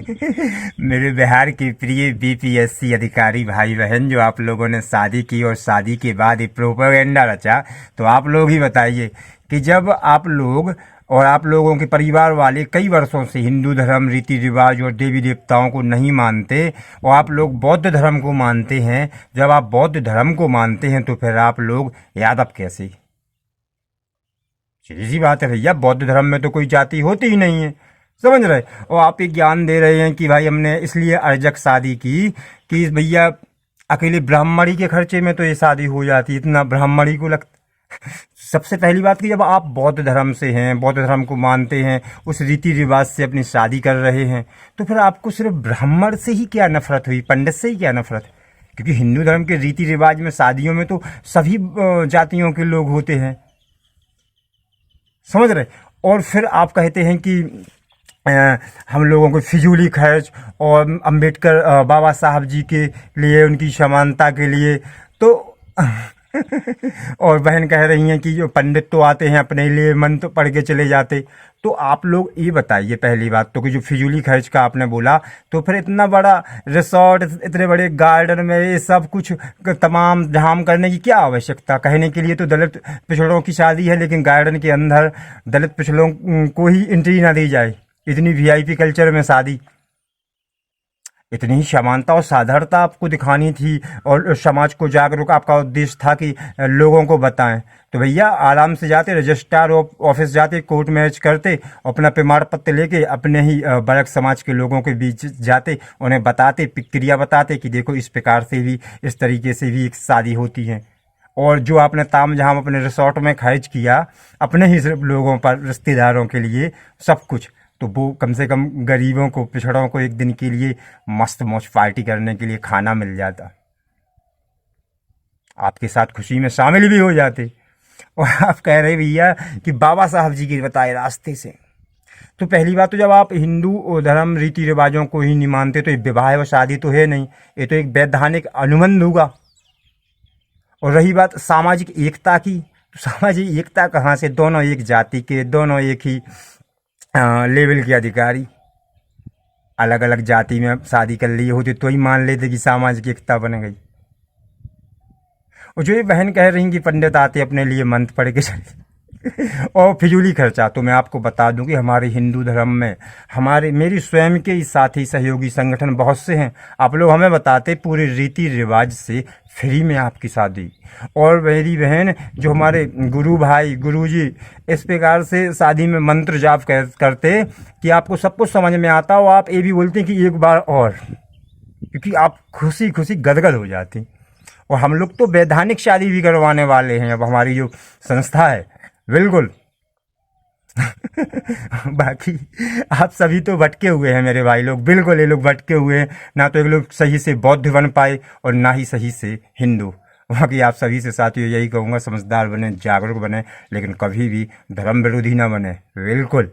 मेरे बिहार के प्रिय बीपीएससी अधिकारी भाई बहन, जो आप लोगों ने शादी की और शादी के बाद ये प्रोपेगेंडा रचा, तो आप लोग ही बताइए कि जब आप लोग और आप लोगों के परिवार वाले कई वर्षों से हिंदू धर्म, रीति रिवाज और देवी देवताओं को नहीं मानते और आप लोग बौद्ध धर्म को मानते हैं, जब आप बौद्ध धर्म को मानते हैं तो फिर आप लोग यादव कैसे? सीधी सी बात है भैया, बौद्ध धर्म में तो कोई जाति होती ही नहीं है, समझ रहे? और आप ये ज्ञान दे रहे हैं कि भाई हमने इसलिए अर्जक शादी की कि भैया अकेले ब्राह्मणी के खर्चे में तो ये शादी हो जाती, इतना ब्राह्मणी को लगता। सबसे पहली बात कि जब आप बौद्ध धर्म से हैं, बौद्ध धर्म को मानते हैं, उस रीति रिवाज से अपनी शादी कर रहे हैं, तो फिर आपको सिर्फ ब्राह्मण से ही क्या नफरत हुई, पंडित से ही क्या नफरत? क्योंकि हिंदू धर्म के रीति रिवाज में शादियों में तो सभी जातियों के लोग होते हैं, समझ रहे? और फिर आप कहते हैं कि हम लोगों को फिजूली खर्च और अंबेडकर बाबा साहब जी के लिए, उनकी समानता के लिए तो और बहन कह रही हैं कि जो पंडित तो आते हैं अपने लिए मंत्र पढ़ के चले जाते। तो आप लोग ये बताइए पहली बात तो कि जो फिजूली खर्च का आपने बोला, तो फिर इतना बड़ा रिसोर्ट, इतने बड़े गार्डन में ये सब कुछ तमाम झाम करने की क्या आवश्यकता? कहने के लिए तो दलित पिछड़ों की शादी है, लेकिन गार्डन के अंदर दलित पिछड़ों को ही एंट्री ना दी जाए, इतनी वीआईपी कल्चर में शादी। इतनी ही समानता और साधारणता आपको दिखानी थी और समाज को जागरूक आपका उद्देश्य था कि लोगों को बताएं। तो भैया आराम से जाते, रजिस्ट्रार ऑफिस जाते, कोर्ट मैरिज करते, अपना प्रमाण पत्र लेके अपने ही बड़क समाज के लोगों के बीच जाते, उन्हें बताते, प्रक्रिया बताते कि देखो इस प्रकार से भी, इस तरीके से भी एक शादी होती है। और जो आपने ताम झाम अपने रिसोर्ट में खर्च किया अपने ही सिर्फ लोगों पर, रिश्तेदारों के लिए सब कुछ, तो वो कम से कम गरीबों को, पिछड़ों को एक दिन के लिए मस्त मौज पार्टी करने के लिए खाना मिल जाता, आपके साथ खुशी में शामिल भी हो जाते। और आप कह रहे भैया कि बाबा साहब जी के बताए रास्ते से। तो पहली बात तो जब आप हिंदू धर्म रीति रिवाजों को ही नहीं मानते तो ये विवाह और शादी तो है नहीं, ये तो एक वैधानिक अनुबंध होगा। और रही बात सामाजिक एकता की, तो सामाजिक एकता कहाँ से? दोनों एक जाति के, दोनों एक ही लेवल के अधिकारी, अलग अलग जाति में शादी कर ली होती तो ही मान लेते कि सामाजिक एकता बन गई। और जो ये बहन कह रही कि पंडित आते अपने लिए मंत्र पढ़ के चले और फिजूली खर्चा, तो मैं आपको बता दूं कि हमारे हिंदू धर्म में मेरी स्वयं के ही साथी सहयोगी संगठन बहुत से हैं। आप लोग हमें बताते पूरे रीति रिवाज से फ्री में आपकी शादी। और मेरी बहन जो हमारे गुरु भाई, गुरुजी इस प्रकार से शादी में मंत्र जाप करते कि आपको सब कुछ समझ में आता हो, आप ये भी बोलते कि एक बार और, क्योंकि आप खुशी खुशी गदगद हो जाती। और हम लोग तो वैधानिक शादी भी करवाने वाले हैं अब, हमारी जो संस्था है, बिल्कुल। बाकी आप सभी तो भटके हुए हैं मेरे भाई लोग, बिल्कुल ये लोग भटके हुए हैं, ना तो एक लोग सही से बौद्ध बन पाए और ना ही सही से हिंदू। बाकी आप सभी से साथियों यही कहूँगा, समझदार बने, जागरूक बने, लेकिन कभी भी धर्म विरोधी ना बने, बिल्कुल।